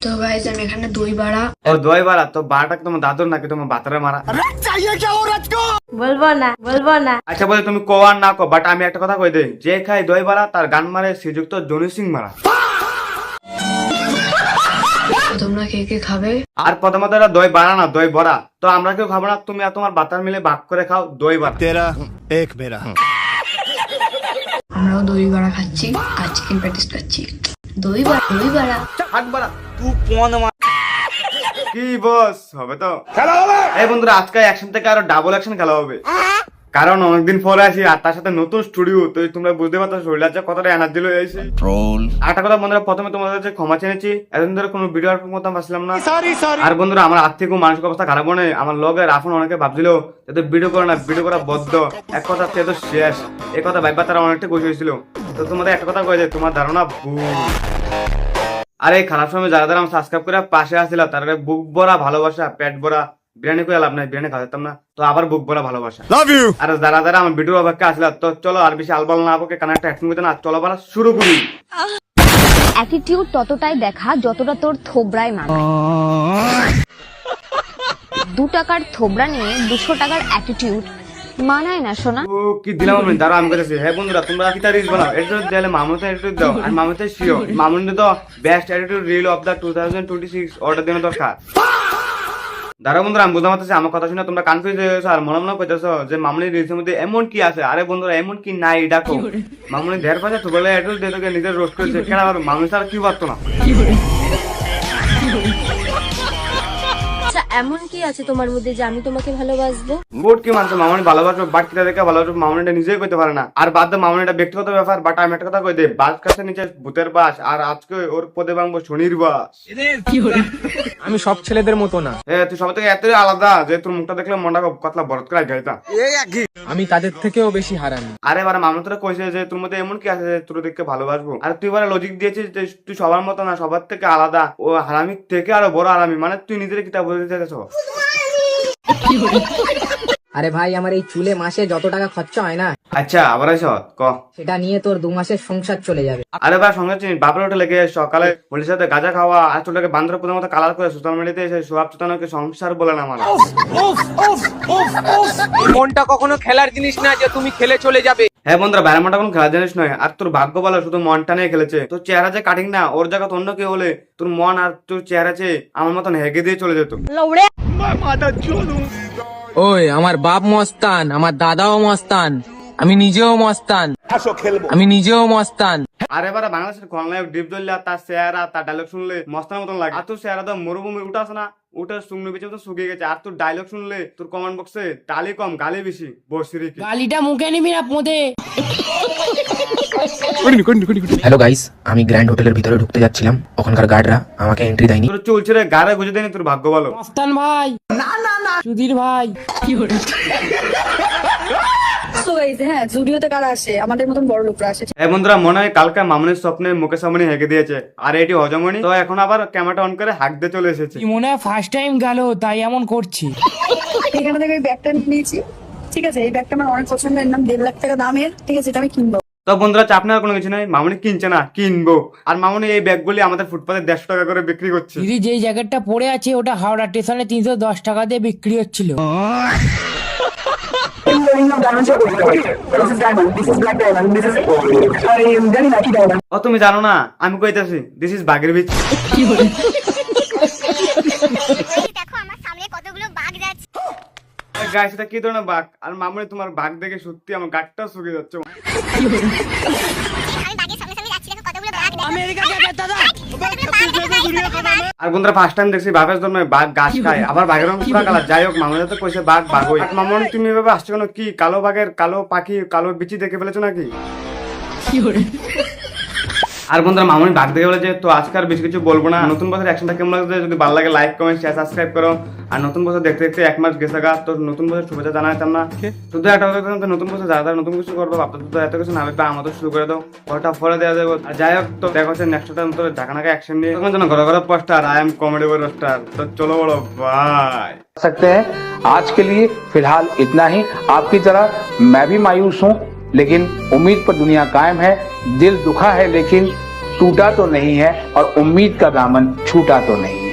তো গাইস আমি এখানে দই বাড়া ও দই বাড়া তো বাড়াটা তোমার দাদুর নাকি তোমার বাতারে মারা? বলবো না আচ্ছা বলে তুমি কো আর না কো, বাট আমি একটা কথা কই দেই, যে খাই দই বাড়া তার গান মারে শ্রীযুক্ত জনি সিং মারা। তোমরা কে কে খাবে? আর প্রথমত এটা দই বাড়া না, দই বড়া। তো আমরা কেউ খাবো না, তুমি আর তোমার বাতার মিলে ভাগ করে খাও দই বাড়া। तेरा एक मेरा। আমরাও দই বাড়া খাচ্ছি আর চিকেন প্যাটিস খাচ্ছি। দই বাড়া হাট বাড়া তুই কোন কি বস হবে তো খেলা হবে। এই বন্ধুরা আজকে অ্যাকশন থেকে আরো ডাবল অ্যাকশন খেলা হবে, কারণ অনেকদিন পরে আসি আর তার সাথে নতুন স্টুডিও। তো তোমরা বুঝতে পারছো শরীর কতটা এনার্জি লয়ে আইছে। একটা কথা বন্ধুরা, প্রথমে তোমাদের কাছে ক্ষমা চেয়েছি, এতদিন ধরে কোনো ভিডিও আর মতো আসলাম না। আর বন্ধুরা আমার আর্থিক ও মানসিক অবস্থা খারাপ নেই। আমার লগে রাফন অনেকে ভাবছিল যাতে ভিডিও করে না, ভিডিও করা বদ্ধ, এক কথা তো শেষ। এই কথা ভাইবা তারা অনেকটা খুশি হয়েছিল। তো তোমাদের একটা কথা কয়ে যায়, তোমার ধারণা ভুল। আর এই খারাপ সময় যারা যারা আমার সাবস্ক্রাইব করে পাশে আসছিল তারা বুক ভরা ভালোবাসা, পেট ভরা বিরিয়ানি করে লাভ নাই, বিরিয়ানি খাওয়াতাম না, তো আবার বুক ভরা ভালোবাসা। আর যারা যারা আমার ভিডিও অপেক্ষা আসলে, তো চলো আর বেশি আলবাল না বকে কানেক্ট অ্যাকশন করতে না, চলো বলা শুরু করি। অ্যাটিটিউড ততটাই দেখা যতটা তোর থোবরায় মানায়। 2 টাকার থোবরা নিয়ে 200 টাকার অ্যাটিটিউড মানায় না সোনা। ও কি দিলাম আমি, দাঁড়া আমি করেছি। হ্যাঁ বন্ধুরা তোমরা কি রিলস বানাও, অ্যাটিটিউড দিলে মামুতে অ্যাটিটিউড দাও, আর মামুতে শিও মামুনে তো best attitude reel of the 2026 order দেওয়া দরকার। দাঁড়া বন্ধুরা আমি বুঝতে পারতেছি আমার কথা শুনে তোমরা কনফিউজ হয়ে গেছো আর মনে মনে করতেছো যে মামুনি রিলসের মধ্যে এমন কি আছে। আরে বন্ধুরা এমন কি নাই ডাকো, মামুনি ঢের পাশে তো বলে অ্যাটিটিউড দিয়ে তোকে নিজের রোস্ট করেছে, কেন আবার মামুনি ছাড়া কি পারতো না। আচ্ছা এমন কি আছে তোমার মধ্যে যে আমি তোমাকে ভালোবাসবো? গুড কি মানছো মামুনি ভালোবাসবো, বাট কিটা দেখে ভালোবাসবো মামুনিটা নিজেই করতে পারে না। আর বাদ দে মামুনিটা ব্যক্তিগত ব্যাপার, বাট আমি একটা কথা কই দে, বাস কাছে নিচে ভূতের বাস, আর আজকে ওর পদে ভাঙবো শনির বাস। আমি সব ছেলেদের মতো না, তুই সব থেকে এতই আলাদা যে তোর মুখটা দেখলে মনটা কতলা বরৎ করে গাইতা। আমি তাদের থেকেও বেশি হারামি। আরে বারে মামুনি তোরা কইছে যে তোর মধ্যে এমন কি আছে যে তোর দেখে ভালোবাসবো, আর তুই বারে লজিক দিয়েছিস যে তুই সবার মতো না, সবার থেকে আলাদা, ও হারামির থেকে আরো বড় হারামি, মানে তুই নিজের কিতা বলতে চাইছো। আরে ভাই আমার এই চুলে মাসে যত টাকা খরচা হয় না, আচ্ছা আবার আইস ক সেটা নিয়ে তোর 2 মাসের সংসার চলে যাবে। আরে ভাই সঙ্গে চিনি বাপের হোটেলে লেগে সকালে হোলির সাথে গাঁজা খাওয়া আর তোটাকে বান্দর প্রথম মতো কালার করে সোশ্যাল মিডিয়াতে এসে সোয়াব চুতানোকে সংসার বলে না মানে। মনটা কখনো খেলার জিনিস না যে তুমি খেলে চলে যাবে। হ্যাঁ বন্ধুরা বাইরের মনটা কোনো খেলা জিনিস নয়, আর তোর ভাগ্য বলো শুধু মনটা নিয়ে খেলেছে। তোর চেহারা যে কাটিং না, ওর জায়গা অন্য কেউ হলে তোর মন আর তোর চেহারা চেয়ে আমার মতন হেগে দিয়ে চলে যেত। ওই আমার বাপ মস্তান, আমার দাদাও মস্তান, আমি নিজেও মস্তান, আরে বারে বাংলাদেশের খলনায়ক ডিপ দলিয়া তার চেহারা তার ডায়লগ শুনলে মস্তানের মতন লাগে। আর তোর চেহারা তো মরুভূমি উঠে আছে না, ওটা শুকনো বেঁচে তো শুকিয়ে গেছে। আর তোর ডায়লগ শুনলে তোর কমেন্ট বক্সে টালি কম গালি বেশি বসিরি। গালিটা মুখে নিবি না পোঁদে। হ্যালো গাইস, আমি গ্র্যান্ড হোটেলের ভিতরে ঢুকতে যাচ্ছিলাম, ওখানকার গার্ডরা আমাকে এন্ট্রি দেয়নি। তোর চুল ছেড়ে গাড়ে গুজে দেয়নি, তোর ভাগ্য বলো। মস্তান ভাই, না সুধীর ভাই। হ্যাঁ জুডিওতে কারা আসে? আমাদের মতন বড় লোকরা আসে। এই বন্ধুরা মনে হয় কালকে মামুনির স্বপ্নে মুখে সামনে হেগে দিয়েছে, আর এটি হজমনি তো এখন আবার ক্যামেরাটা অন করে হাঁক দিয়ে চলে এসেছে। কি মনে হয় ফার্স্ট টাইম গেল তাই এমন করছি। এখানে থেকে ব্যাগটা নিয়েছি, ঠিক আছে? এই ব্যাগটা আমার অনেক পছন্দের, নাম 1.5 লাখ টাকা দামের, ঠিক আছে? এটা আমি কিনবো। তো বন্ধুরা চাপ নেওয়ার কোনো কিছু নাই, মামুনি কিনছে না, কিনবো। আর মামুনি এই ব্যাগগুলি আমাদের ফুটপাতে 150 টাকা করে বিক্রি করছে। দিদি যেই জ্যাকেটটা পরে আছে ওটা হাওড়া স্টেশনে 310 টাকা দিয়ে বিক্রি হচ্ছিল। ও তুমি জানো না, আমি কইতাছি দিস ইজ বাঘের বীজ। দেখো আমার সামনে কতগুলো বাঘ যাচ্ছে। গাইস এটা কি ধরনের বাঘ? আর মামুনি তোমার বাঘ দেখে সত্যি আমার গাটটা শুকিয়ে যাচ্ছে। আমি বাঘের সামনে সামনে যাচ্ছি, দেখো কতগুলো বাঘ। আমেরিকা কে দাদা? আর বন্ধুরা ফার্স্ট টাইম দেখছি বাঘের জন্য বাঘ ঘাস খায়, আবার বাঘের রং পুরা কালার। যাই হোক মামুনি তো কইছে বাঘ বাঘই। মামুনি তুমি এভাবে আসছো কেন? কি কালো বাঘের কালো পাখি কালো বিচি দেখে ফেলেছো নাকি? আর বন্ধুরা মামুনি বাঘ দেখে বলেছে। তো আজকে আর বেশি কিছু বলবো না। নতুন বছর অ্যাকশনটা কেমন লাগছে যদি ভালো লাগে লাইক কমেন্ট শেয়ার সাবস্ক্রাইব করো। আর নতুন বছর দেখতে দেখতে 1 মাস গেছে গা, তো নতুন বছর শুভেচ্ছা জানাইতাম না। শুধু একটা কথা, নতুন বছর যারা নতুন কিছু করবো আপনাদের তো এত কিছু না লাগবে, আমাদের শুরু করে দাও, ওটা ফলে দেওয়া যাবে। আর যাই হোক তো দেখা হচ্ছে নেক্সট টাইম তো ঢাকানাকা অ্যাকশন নিয়ে। তখন যেন ঘরে ঘরে poster I am comedy roaster. তো চলো বড় বাই। सकते हैं आज के लिए फिलहाल इतना ही। आपकी तरह मैं भी मायूस हूं, लेकिन उम्मीद पर दुनिया कायम है। दिल दुखा है लेकिन टूटा तो नहीं है और उम्मीद का दामन छूटा तो नहीं है।